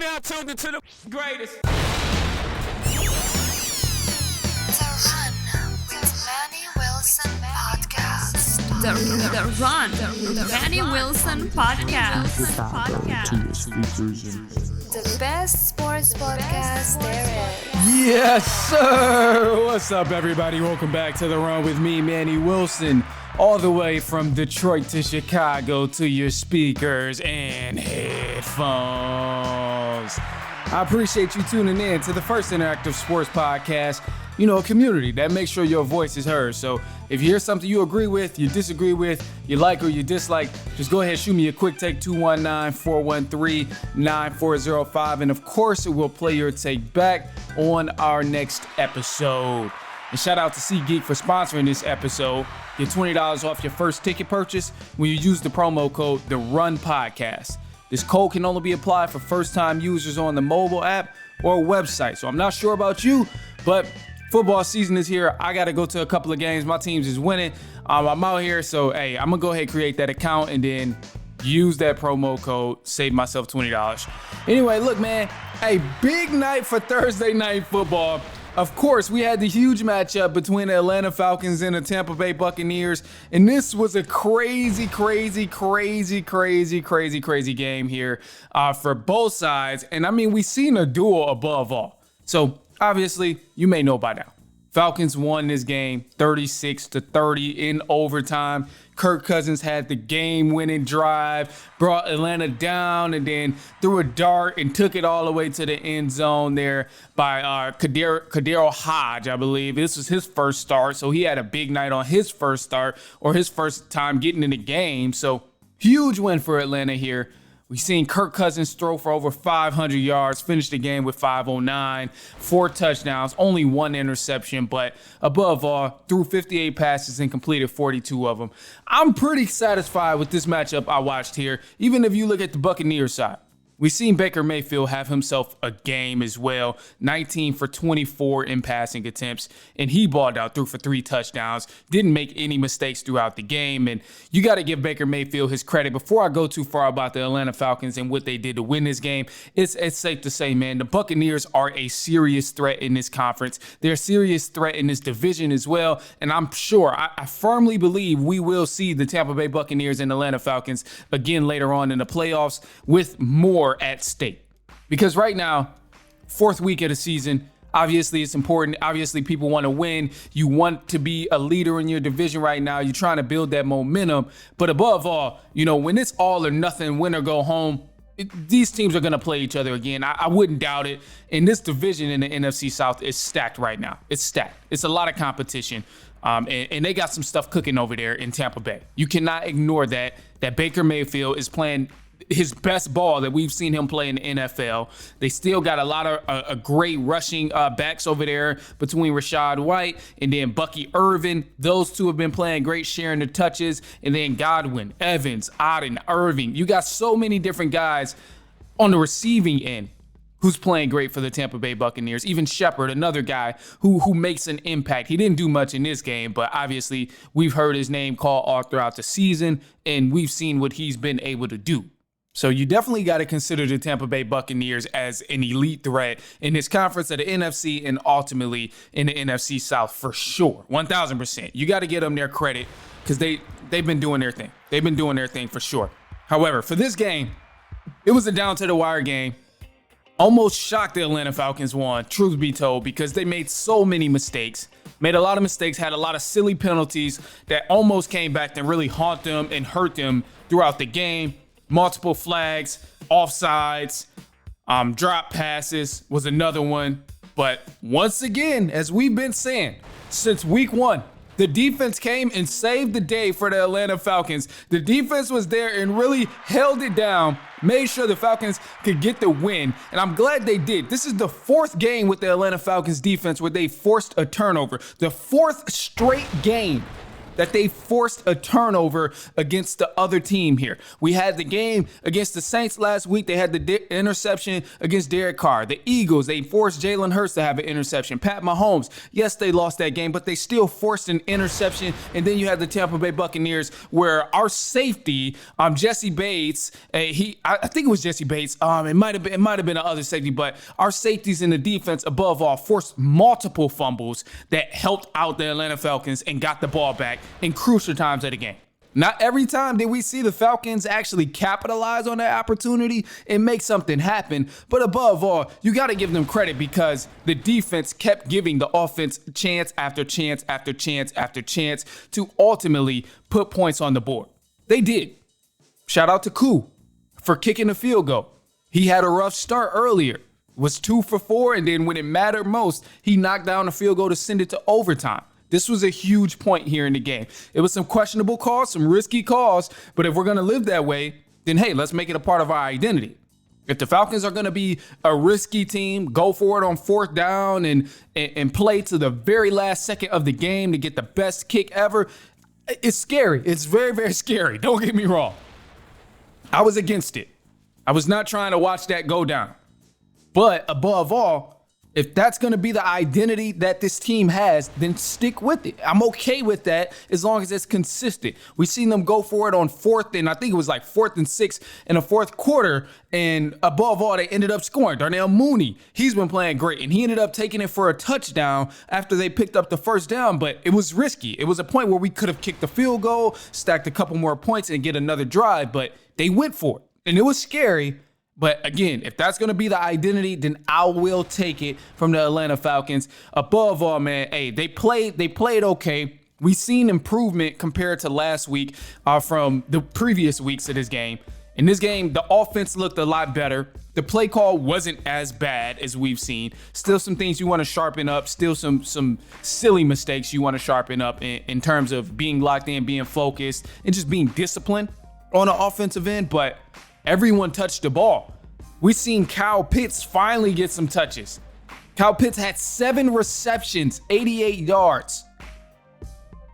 Now tuned into the greatest. The Run with Manny Wilson podcast. The Manny Wilson podcast. The best sports podcast there is. Yes, sir. What's up, everybody? Welcome back to The Run with me, Manny Wilson, all the way from Detroit to Chicago to your speakers and headphones. I appreciate you tuning in to the first interactive sports podcast, a community that makes sure your voice is heard. So if you hear something you agree with, you disagree with, you like or you dislike, just go ahead, shoot me a quick take, 219-413-9405. And of course, we'll play your take back on our next episode. And shout out to SeatGeek for sponsoring this episode. Get $20 off your first ticket purchase when you use the promo code The Run Podcast. This code can only be applied for first-time users on the mobile app or website. So I'm not sure about you, but football season is here. I got to go to a couple of games. My team's is winning. I'm out here, so hey, I'm gonna go ahead and create that account and then use that promo code, save myself $20. Anyway, look, man, hey, big night for Thursday night football. Of course, we had the huge matchup between the Atlanta Falcons and the Tampa Bay Buccaneers, and this was a crazy game here for both sides. And I mean, we've seen a duel above all. So obviously, you may know by now, Falcons won this game 36-30 in overtime. Kirk Cousins had the game-winning drive, brought Atlanta down, and then threw a dart and took it all the way to the end zone there by Kadero Hodge, I believe. This was his first start, so he had a big night on his first start or his first time getting in the game. So huge win for Atlanta here. We've seen Kirk Cousins throw for over 500 yards, finish the game with 509, 4 touchdowns, only 1 interception, but above all, threw 58 passes and completed 42 of them. I'm pretty satisfied with this matchup I watched here, even if you look at the Buccaneers side. We've seen Baker Mayfield have himself a game as well, 19 for 24 in passing attempts, and he balled out, threw for 3 touchdowns, didn't make any mistakes throughout the game, and you got to give Baker Mayfield his credit. Before I go too far about the Atlanta Falcons and what they did to win this game, it's safe to say, man, the Buccaneers are a serious threat in this conference. They're a serious threat in this division as well, and I'm sure, I firmly believe we will see the Tampa Bay Buccaneers and Atlanta Falcons again later on in the playoffs with more at stake. Because right now, 4th week of the season, obviously it's important. Obviously people want to win. You want to be a leader in your division right now. You're trying to build that momentum. But above all, when it's all or nothing, win or go home, these teams are going to play each other again. I wouldn't doubt it. And this division in the NFC South is stacked right now. It's stacked. It's a lot of competition. And they got some stuff cooking over there in Tampa Bay. You cannot ignore that Baker Mayfield is playing his best ball that we've seen him play in the NFL. They still got a lot of great rushing backs over there between Rachaad White and then Bucky Irvin. Those two have been playing great, sharing the touches. And then Godwin, Evans, Auden, Irving. You got so many different guys on the receiving end who's playing great for the Tampa Bay Buccaneers. Even Shepard, another guy who makes an impact. He didn't do much in this game, but obviously we've heard his name called all throughout the season, and we've seen what he's been able to do. So you definitely got to consider the Tampa Bay Buccaneers as an elite threat in this conference of the NFC and ultimately in the NFC South for sure, 1,000%. You got to give them their credit because they've been doing their thing. They've been doing their thing for sure. However, for this game, it was a down-to-the-wire game. Almost shocked the Atlanta Falcons won, truth be told, because they made so many mistakes. Made a lot of mistakes, had a lot of silly penalties that almost came back to really haunt them and hurt them throughout the game. Multiple flags, offsides, drop passes was another one. But once again, as we've been saying since week 1, the defense came and saved the day for the Atlanta Falcons. The defense was there and really held it down, made sure the Falcons could get the win. And I'm glad they did. This is the 4th game with the Atlanta Falcons defense where they forced a turnover. The 4th straight game that they forced a turnover against the other team here. We had the game against the Saints last week. They had the interception against Derek Carr. The Eagles, they forced Jalen Hurts to have an interception. Pat Mahomes, yes, they lost that game, but they still forced an interception. And then you had the Tampa Bay Buccaneers, where our safety, Jesse Bates, I think it was Jesse Bates. It might have been another safety, but our safeties in the defense, above all, forced multiple fumbles that helped out the Atlanta Falcons and got the ball back in crucial times of the game. Not every time did we see the Falcons actually capitalize on that opportunity and make something happen. But above all, you got to give them credit because the defense kept giving the offense chance after chance after chance after chance to ultimately put points on the board. They did. Shout out to Koo for kicking the field goal. He had a rough start earlier. Was 2 for 4, and then when it mattered most, he knocked down a field goal to send it to overtime. This was a huge point here in the game. It was some questionable calls, some risky calls, but if we're going to live that way, then hey, let's make it a part of our identity. If the Falcons are going to be a risky team, go for it on 4th down and play to the very last second of the game to get the best kick ever, it's scary. It's very, very scary. Don't get me wrong. I was against it. I was not trying to watch that go down. But above all, if that's going to be the identity that this team has, then stick with it. I'm okay with that as long as it's consistent. We seen them go for it on 4th, and I think it was like 4th and 6 in the 4th quarter. And above all, they ended up scoring. Darnell Mooney, he's been playing great, and he ended up taking it for a touchdown after they picked up the 1st down. But it was risky. It was a point where we could have kicked the field goal, stacked a couple more points, and get another drive. But they went for it, and it was scary. But again, if that's going to be the identity, then I will take it from the Atlanta Falcons. Above all, man, hey, they played okay. We've seen improvement compared to last week from the previous weeks of this game. In this game, the offense looked a lot better. The play call wasn't as bad as we've seen. Still some things you want to sharpen up. Still some silly mistakes you want to sharpen up in terms of being locked in, being focused, and just being disciplined on the offensive end. But everyone touched the ball. We've seen Kyle Pitts finally get some touches. Kyle Pitts had 7 receptions, 88 yards.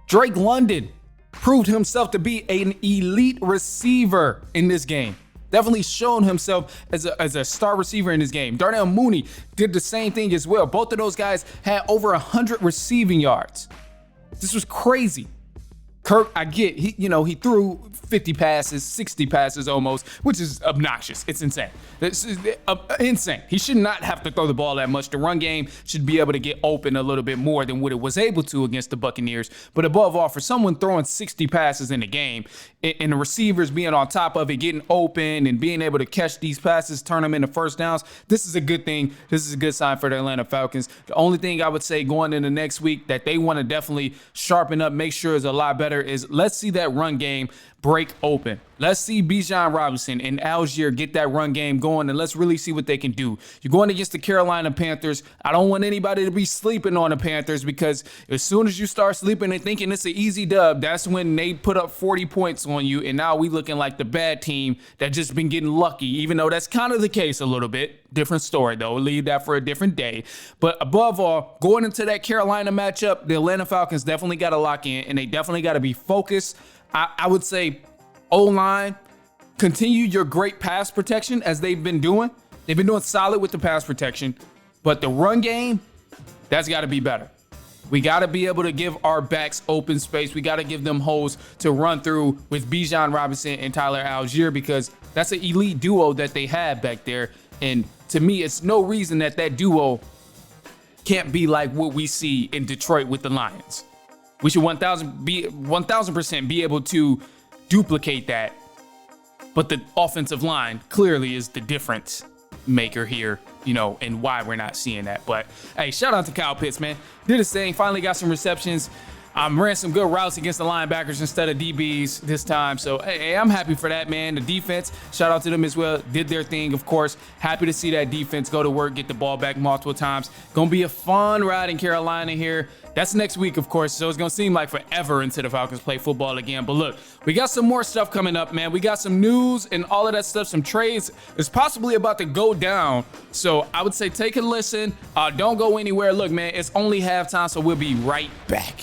Drake London proved himself to be an elite receiver in this game. Definitely shown himself as a star receiver in this game. Darnell Mooney did the same thing as well. Both of those guys had over 100 receiving yards. This was crazy. Kirk, I get, he threw 50 passes, 60 passes almost, which is obnoxious. It's insane. This is insane. He should not have to throw the ball that much. The run game should be able to get open a little bit more than what it was able to against the Buccaneers. But above all, for someone throwing 60 passes in the game and the receivers being on top of it, getting open and being able to catch these passes, turn them into 1st downs, this is a good thing. This is a good sign for the Atlanta Falcons. The only thing I would say going into next week that they want to definitely sharpen up, make sure is a lot better is let's see that run game break open. Let's see Bijan Robinson and Algier get that run game going, and let's really see what they can do. You're going against the Carolina Panthers. I don't want anybody to be sleeping on the Panthers because as soon as you start sleeping and thinking it's an easy dub, that's when they put up 40 points on you, and now we looking like the bad team that just been getting lucky, even though that's kind of the case a little bit. Different story, though. We'll leave that for a different day. But above all, going into that Carolina matchup, the Atlanta Falcons definitely got to lock in, and they definitely got to be focused. I would say O-line, continue your great pass protection as they've been doing. They've been doing solid with the pass protection, but the run game, that's got to be better. We got to be able to give our backs open space. We got to give them holes to run through with Bijan Robinson and Tyler Algier because that's an elite duo that they have back there. And to me, it's no reason that duo can't be like what we see in Detroit with the Lions. We should 1,000% be able to duplicate that. But the offensive line clearly is the difference maker here, and why we're not seeing that. But hey, shout out to Kyle Pitts, man. Did his thing, finally got some receptions. Ran some good routes against the linebackers instead of DBs this time. So, hey, I'm happy for that, man. The defense, shout out to them as well. Did their thing, of course. Happy to see that defense go to work, get the ball back multiple times. Gonna be a fun ride in Carolina here. That's next week, of course. So it's gonna seem like forever until the Falcons play football again. But look, we got some more stuff coming up, man. We got some news and all of that stuff, some trades. It's possibly about to go down. So I would say take a listen. Don't go anywhere. Look, man, it's only halftime, so we'll be right back.